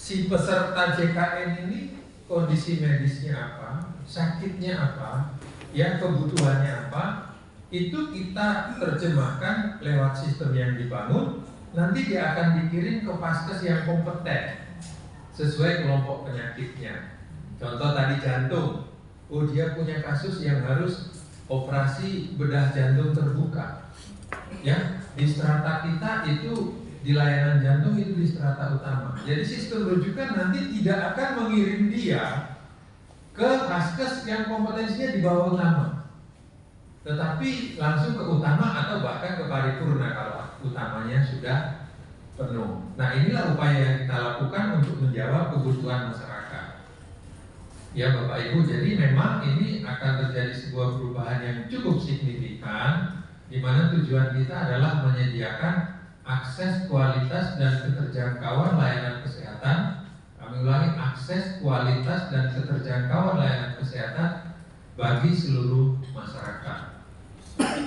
si peserta JKN ini kondisi medisnya apa, sakitnya apa, ya kebutuhannya apa, itu kita terjemahkan lewat sistem yang dibangun. Nanti dia akan dikirim ke vaskes yang kompeten sesuai kelompok penyakitnya. Contoh tadi jantung, oh dia punya kasus yang harus operasi bedah jantung terbuka. Ya, di strata kita itu di layanan jantung itu di strata utama. Jadi sistem rujukan nanti tidak akan mengirim dia ke vaskes yang kompetensinya di bawah utama, tetapi langsung ke utama atau bahkan ke paripurna kalau utamanya sudah penuh. Nah, inilah upaya yang kita lakukan untuk menjawab kebutuhan masyarakat. Ya Bapak Ibu, jadi memang ini akan terjadi sebuah perubahan yang cukup signifikan, di mana tujuan kita adalah menyediakan akses, kualitas, dan keterjangkauan layanan kesehatan. Kami ulangi, akses, kualitas, dan keterjangkauan layanan kesehatan bagi seluruh masyarakat.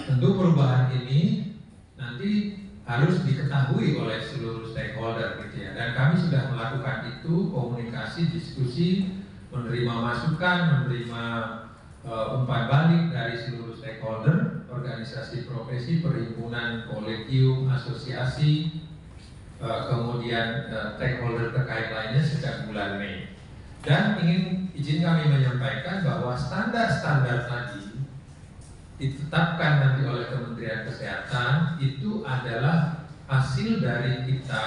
Tentu perubahan ini nanti harus diketahui oleh seluruh stakeholder gitu ya. Dan kami sudah melakukan itu, komunikasi, diskusi, menerima masukan, menerima umpan balik dari seluruh stakeholder, organisasi profesi, perhimpunan, kolegium, asosiasi, kemudian stakeholder terkait lainnya sejak bulan Mei. Dan izin kami menyampaikan bahwa standar-standar tadi ditetapkan nanti oleh Kementerian Kesehatan itu adalah hasil dari kita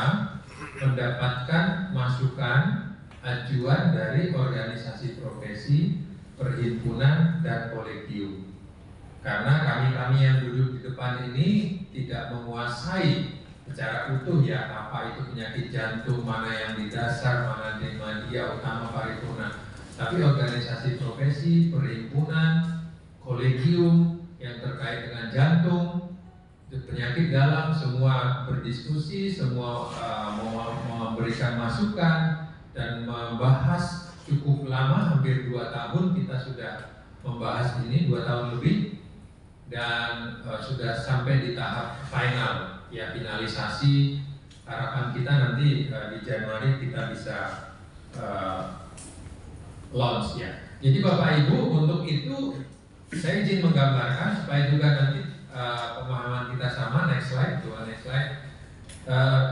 mendapatkan masukan, ajuan dari organisasi profesi, perhimpunan, dan kolegium. Karena kami yang duduk di depan ini tidak menguasai secara utuh ya apa itu penyakit jantung, mana yang di dasar, mana di media utama, paripurna. Tapi organisasi profesi, perhimpunan, kolegium yang terkait dengan jantung, penyakit dalam, semua berdiskusi, semua memberikan masukan dan membahas cukup lama, hampir 2 tahun kita sudah membahas ini, 2 tahun lebih, dan sudah sampai di tahap final ya, finalisasi. Harapan kita nanti di Januari kita bisa launch ya. Jadi Bapak Ibu, untuk itu saya izin menggambarkan supaya juga nanti pemahaman kita sama. Next slide, next slide.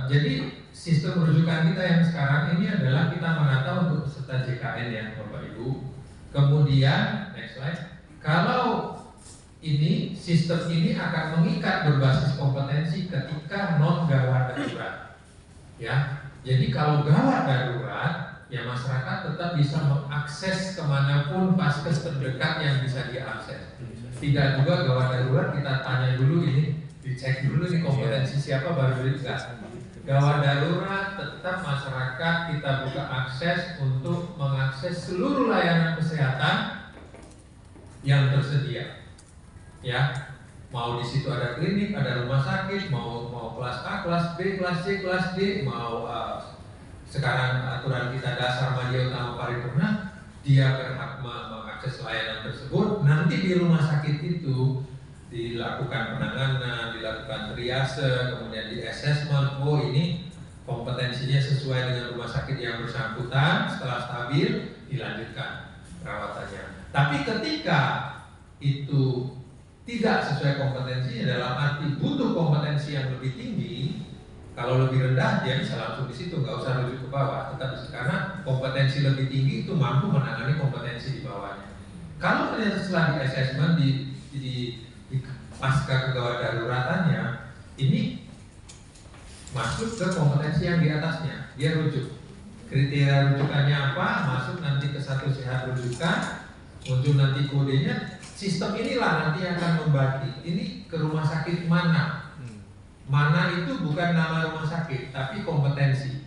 Jadi sistem rujukan kita yang sekarang ini adalah kita menata untuk peserta JKN ya Bapak Ibu. Kemudian next slide. Kalau ini sistem ini akan mengikat berbasis kompetensi ketika non gawat darurat. Ya, jadi kalau gawat darurat, ya masyarakat tetap bisa mengakses kemanapun vaskes terdekat yang bisa diakses. Tidak juga gawat darurat kita tanya dulu ini, dicek dulu ini kompetensi siapa baru bisa. Gawat darurat tetap masyarakat kita buka akses untuk mengakses seluruh layanan kesehatan yang tersedia. Ya, mau di situ ada klinik, ada rumah sakit, mau kelas A, kelas B, kelas C, kelas D, mau sekarang aturan kita dasar, media utama, paripurna, dia berhak mengakses layanan tersebut. Nanti di rumah sakit itu dilakukan penanganan, dilakukan triase, kemudian di assessment. Oh ini kompetensinya sesuai dengan rumah sakit yang bersangkutan. Setelah stabil dilanjutkan perawatannya. Tapi ketika itu tidak sesuai kompetensinya, dalam arti butuh kompetensi yang lebih tinggi, kalau lebih rendah dia bisa langsung di situ, nggak usah rujuk ke bawah. Tetapi karena kompetensi lebih tinggi itu mampu menangani kompetensi di bawahnya. Kalau ternyata setelah di assessment di pasca kegawat daruratannya ini masuk ke kompetensi yang di atasnya, dia rujuk. Kriteria rujukannya apa? Masuk nanti ke satu sehat rujukan, muncul nanti kodenya. Sistem inilah nanti akan membagi ini ke rumah sakit mana. Mana itu bukan nama rumah sakit, tapi kompetensi.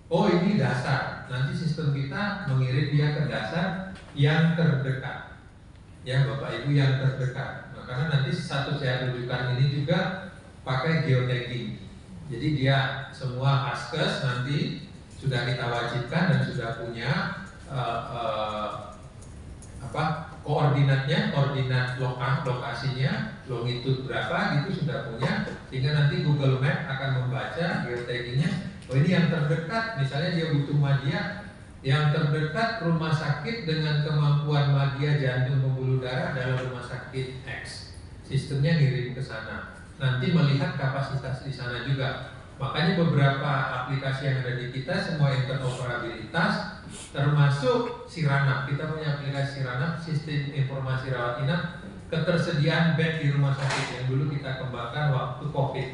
Oh ini dasar. Nanti sistem kita mengirim dia ke dasar yang terdekat. Ya Bapak Ibu, yang terdekat. Nah, karena nanti satu sehat rujukan ini juga pakai geotagging. Jadi dia semua vaskes nanti sudah kita wajibkan dan sudah punya koordinatnya, koordinat lokasinya, longitude berapa gitu sudah punya, sehingga nanti Google Map akan membaca geotaggingnya. Oh ini yang terdekat, misalnya dia butuh madya, yang terdekat rumah sakit dengan kemampuan madya jantung pembuluh darah adalah rumah sakit X. Sistemnya ngirim ke sana. Nanti melihat kapasitas di sana juga. Makanya beberapa aplikasi yang ada di kita semua interoperabilitas, termasuk Siranap. Kita punya aplikasi Siranap, sistem informasi rawat inap, ketersediaan bed di rumah sakit yang dulu kita kembangkan waktu COVID.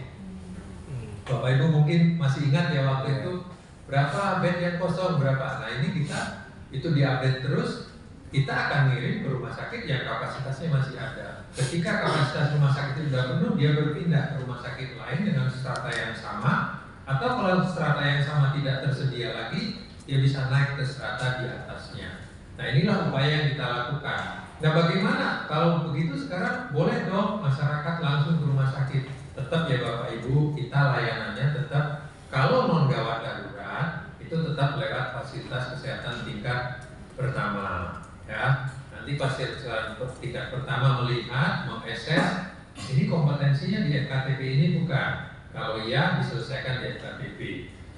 Bapak Ibu mungkin masih ingat ya waktu itu berapa bed yang kosong, berapa. Nah ini kita itu diupdate terus, kita akan ngirim ke rumah sakit yang kapasitasnya masih ada. Ketika kapasitas rumah sakit itu sudah penuh, dia berpindah ke rumah sakit lain dengan strata yang sama, atau kalau strata yang sama tidak tersedia lagi, dia bisa naik ke strata di atasnya. Nah inilah upaya yang kita lakukan. Nah bagaimana kalau begitu sekarang boleh dong masyarakat langsung ke rumah sakit? Tetap ya Bapak Ibu, kita layanannya tetap kalau non gawat darurat itu tetap lewat fasilitas kesehatan tingkat pertama. Ya, nanti fasilitas tingkat pertama melihat, mengassess ini kompetensinya di FKTP ini bukan. Kalau iya diselesaikan di FKTP.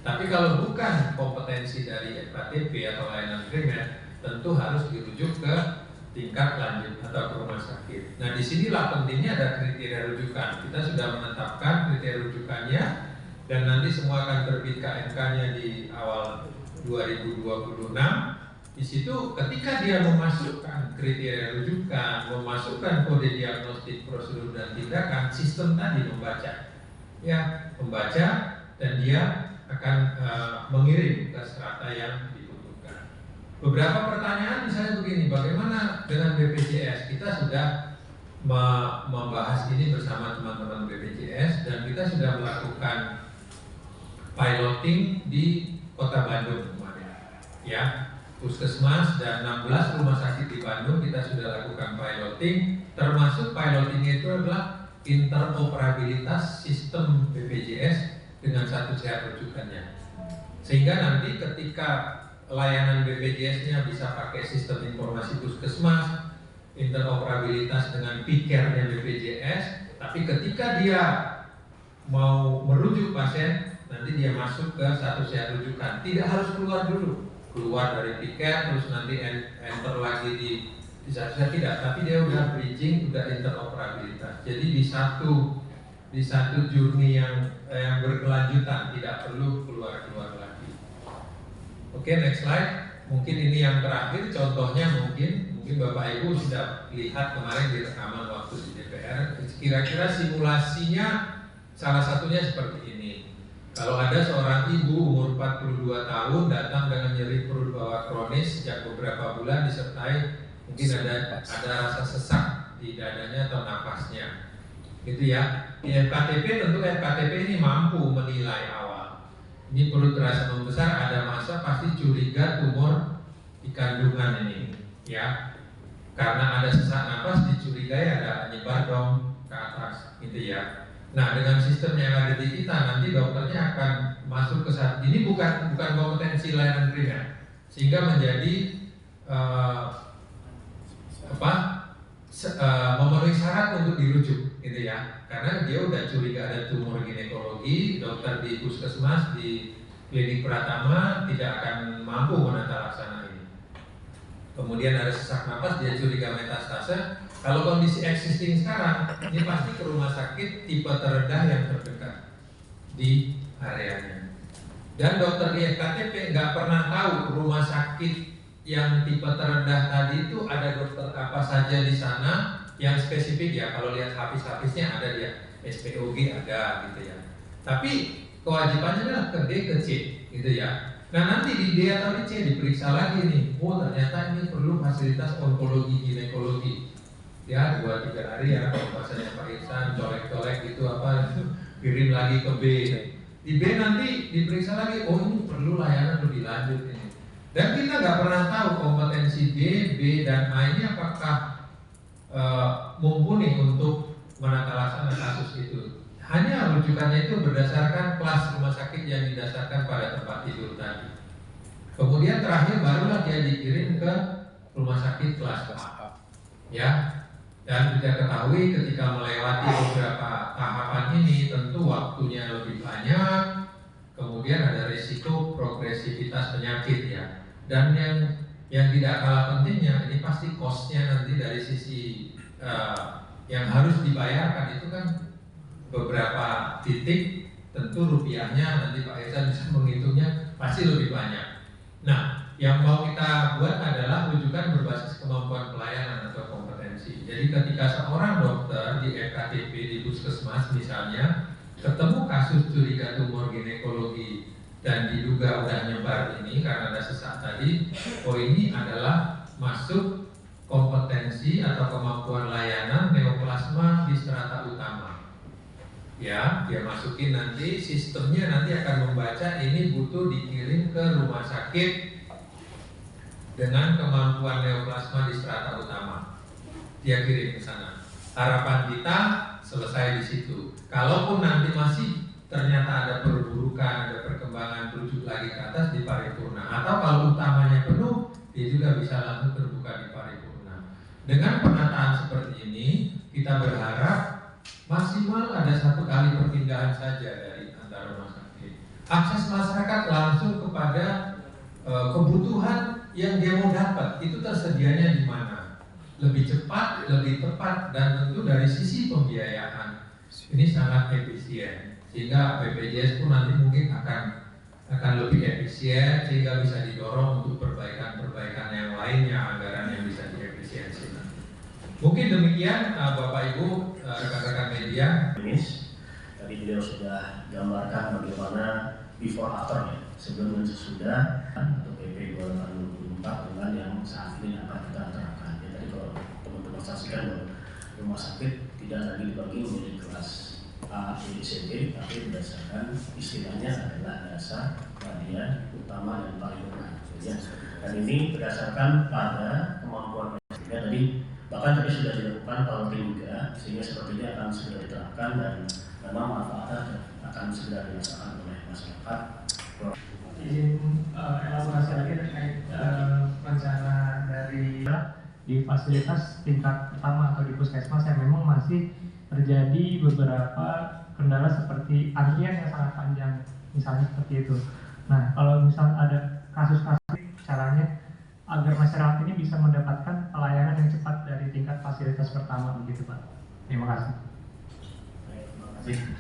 Tapi kalau bukan kompetensi dari FKTP atau layanan primer, tentu harus dirujuk ke tingkat lanjut atau ke rumah sakit. Nah, disinilah pentingnya ada kriteria rujukan. Kita sudah menetapkan kriteria rujukannya dan nanti semua akan terbit KMK-nya di awal 2026. Di situ ketika dia memasukkan kriteria rujukan, memasukkan kode diagnostik, prosedur dan tindakan, sistem tadi membaca, ya membaca dan dia akan mengirim ke strata yang dibutuhkan. Beberapa pertanyaan misalnya begini, bagaimana dengan BPJS? Kita sudah membahas ini bersama teman-teman BPJS dan kita sudah melakukan piloting di Kota Bandung kemarin, ya. Puskesmas dan 16 rumah sakit di Bandung kita sudah lakukan piloting, termasuk pilotingnya itu adalah interoperabilitas sistem BPJS dengan satu sehat rujukannya. Sehingga nanti ketika layanan BPJS-nya bisa pakai sistem informasi puskesmas, interoperabilitas dengan PICARE-nya BPJS, tapi ketika dia mau merujuk pasien, nanti dia masuk ke satu sehat rujukan, tidak harus keluar dulu. Keluar dari tiket terus nanti enter lagi di satu tidak, tapi dia udah bridging, udah interoperabilitas. Jadi di satu journey yang berkelanjutan, tidak perlu keluar lagi. Oke, next slide. Mungkin ini yang terakhir contohnya, mungkin Bapak Ibu sudah lihat kemarin di rekaman waktu di DPR. Kira-kira simulasinya salah satunya seperti ini. Kalau ada seorang ibu umur 42 tahun datang dengan nyeri perut bawah kronis sejak beberapa bulan disertai mungkin ada rasa sesak di dadanya atau napasnya, gitu ya. Di FKTP tentu FKTP ini mampu menilai awal. Ini perut terasa membesar, ada masa pasti curiga tumor di kandungan ini, ya. Karena ada sesak napas dicurigai ada nyebar dong ke atas, gitu ya. Nah, dengan sistem yang ada di kita nanti dokternya akan masuk ke saat ini bukan kompetensi layanan primer, sehingga menjadi memenuhi syarat untuk dirujuk, gitu ya. Karena dia udah curiga ada tumor ginekologi, dokter di puskesmas di klinik Pratama tidak akan mampu menata laksana ini. Kemudian ada sesak napas, dia curiga metastase. Kalau kondisi existing sekarang, ini pasti ke rumah sakit tipe terendah yang terdekat di areanya. Dan dokter di FKTP nggak pernah tahu rumah sakit yang tipe terendah tadi itu ada dokter apa saja di sana yang spesifik ya. Kalau lihat habis-habisnya ada dia SPOG ada gitu ya. Tapi kewajibannya adalah ke D ke C gitu ya. Nah nanti di D atau di C diperiksa lagi nih. Oh ternyata ini perlu fasilitas onkologi ginekologi. Ya 2-3 hari ya kalau bahasanya Pak Ihsan colek-colek gitu apa kirim lagi ke B. Di B nanti diperiksa lagi, oh ini perlu layanan lebih lanjut ini. Dan kita nggak pernah tahu kompetensi D, B dan A ini apakah mumpuni untuk menata laksana kasus itu. Hanya rujukannya itu berdasarkan kelas rumah sakit yang didasarkan pada tempat tidur tadi. Kemudian terakhir barulah dia dikirim ke rumah sakit kelas A. Ya. Dan kita ketahui ketika melewati beberapa tahapan ini tentu waktunya lebih banyak, kemudian ada risiko progresivitas penyakit ya. Dan yang tidak kalah pentingnya, ini pasti cost-nya nanti dari sisi yang harus dibayarkan itu kan beberapa titik, tentu rupiahnya nanti Pak Irsa bisa menghitungnya pasti lebih banyak. Nah, yang mau kita buat adalah rujukan berbasis kemampuan pelayanan atau kompetensi. Jadi ketika seorang dokter di FKTP di puskesmas misalnya ketemu kasus curiga tumor ginekologi dan diduga udah nyebar ini karena ada sesak tadi, oh ini adalah masuk kompetensi atau kemampuan layanan neoplasma di strata utama. Ya, dia masukin nanti, sistemnya nanti akan membaca ini butuh dikirim ke rumah sakit dengan kemampuan neoplasma di strata utama. Dia kirim ke sana. Harapan kita selesai di situ. Kalaupun nanti masih ternyata ada perburukan, ada perkembangan rujuk lagi ke atas di paripurna, atau kalau utamanya penuh, dia juga bisa langsung terbuka di paripurna. Dengan penataan seperti ini, kita berharap maksimal ada 1 kali perpindahan saja dari antar rumah sakit. Akses masyarakat langsung kepada kebutuhan yang dia mau dapat, itu tersedianya di mana? Lebih cepat, lebih tepat, dan tentu dari sisi pembiayaan ini sangat efisien. Sehingga BPJS pun nanti mungkin akan lebih efisien, sehingga bisa didorong untuk perbaikan-perbaikan yang lainnya, anggaran yang bisa diefisiensi. Mungkin demikian Bapak Ibu, rekan-rekan media. Tadi beliau sudah gambarkan bagaimana before after-nya, sebelum dan sesudah atau PP 2024 dengan yang saat ini akan kita terapkan. Ya, tadi kalau teman-teman saksikan bahwa rumah sakit tidak lagi dibagi menjadi kelas A, B, C, D, tapi berdasarkan istilahnya adalah dasar, bagian, utama, dan paripurna. Ya. Dan ini berdasarkan pada kemampuan ya, tadi bahkan tadi sudah dilakukan piloting juga, sehingga sepertinya akan segera diterapkan dan memang manfaatnya akan segera dirasakan oleh masyarakat. Izin elaborasi lagi terkait rencana dari di fasilitas tingkat pertama atau di puskesmas yang memang masih terjadi beberapa kendala seperti antrian yang sangat panjang, misalnya seperti itu. Nah, kalau misal ada kasus-kasus, caranya agar masyarakat ini bisa mendapatkan pelayanan yang cepat dari tingkat fasilitas pertama begitu Pak. Terima kasih. Baik, terima kasih.